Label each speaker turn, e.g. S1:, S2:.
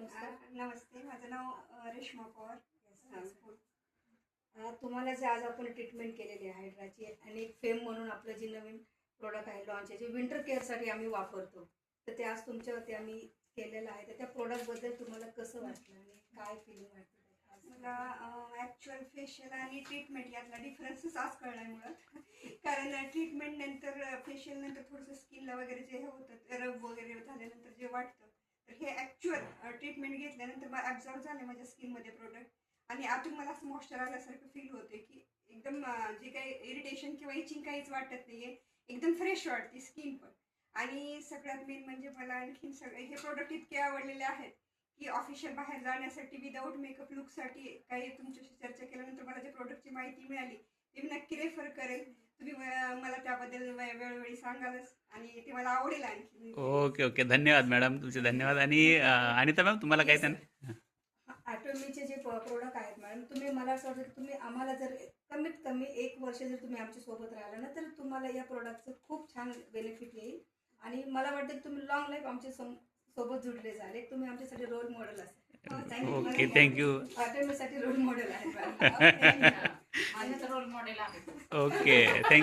S1: नमस्ते, माझं नाव रेश्मा पवार.
S2: तुम्हाला जे आज आपण ट्रीटमेंट केलेली आहे हायड्राची आणि फेम म्हणून आपलं जे नवीन प्रोडक्ट आहे लॉन्च आहे जे विंटर केअरसाठी आम्ही वापरतो, तर ते आज तुमच्यावरती आम्ही केलेलं आहे. तर त्या प्रोडक्टबद्दल तुम्हाला कसं वाटलं आणि काय फिलिंग वाटतं?
S1: मला ॲक्च्युअल फेशियल आणि ट्रीटमेंट यातला डिफरन्सच आज कळला मुळात. कारण ट्रीटमेंट नंतर फेशियल नंतर थोडंसं स्किनला वगैरे जे हे होतं रब वगैरे झाल्यानंतर जे वाटतं, तर हे ॲक्च्युअल ट्रीटमेंट घेतल्यानंतर मला ॲब्झॉर्व झाले माझ्या स्किनमध्ये प्रोडक्ट. आणि आतून मला असं मॉइश्चर आल्यासारखं फील होते की एकदम जे काही इरिटेशन किंवा इचिंग काहीच वाटत नाही आहे. एकदम फ्रेश वाटते स्किन पण. आणि सगळ्यात मेन म्हणजे मला आणखीन सगळे हे प्रोडक्ट इतके आवडलेले आहेत की ऑफिशियल बाहेर जाण्यासाठी विदाऊट मेकअप लुकसाठी काही तुमच्याशी चर्चा केल्यानंतर मला जे प्रोडक्टची माहिती मिळाली ते मी नक्की रेफर करेल. तुम्ही मला त्याबद्दल वेळोवेळी सांगालच आणि ते मला आवडेल आणखी.
S3: ओके ओके, धन्यवाद मॅडम, तुमचे धन्यवाद. आणि अनिता मॅम, तुम्हाला काय
S2: ॲटोमीचे जे प्रोडक्ट आहेत मॅडम, तुम्ही मला असं वाटतं की तुम्ही आम्हाला जर कमीत कमी 1 वर्ष जर तुम्ही आमच्या सोबत राहिला ना, तर तुम्हाला या प्रोडक्टचं खूप छान बेनिफिट येईल. आणि मला वाटतं की तुम्ही लॉंग लाईफ आमच्या सोबत जुडले झाले. तुम्ही आमच्यासाठी रोल मॉडेल असाल.
S3: Okay, thank you.
S2: ॲटोमीसाठी रोल मॉडेल आहे.
S3: Okay, thank you.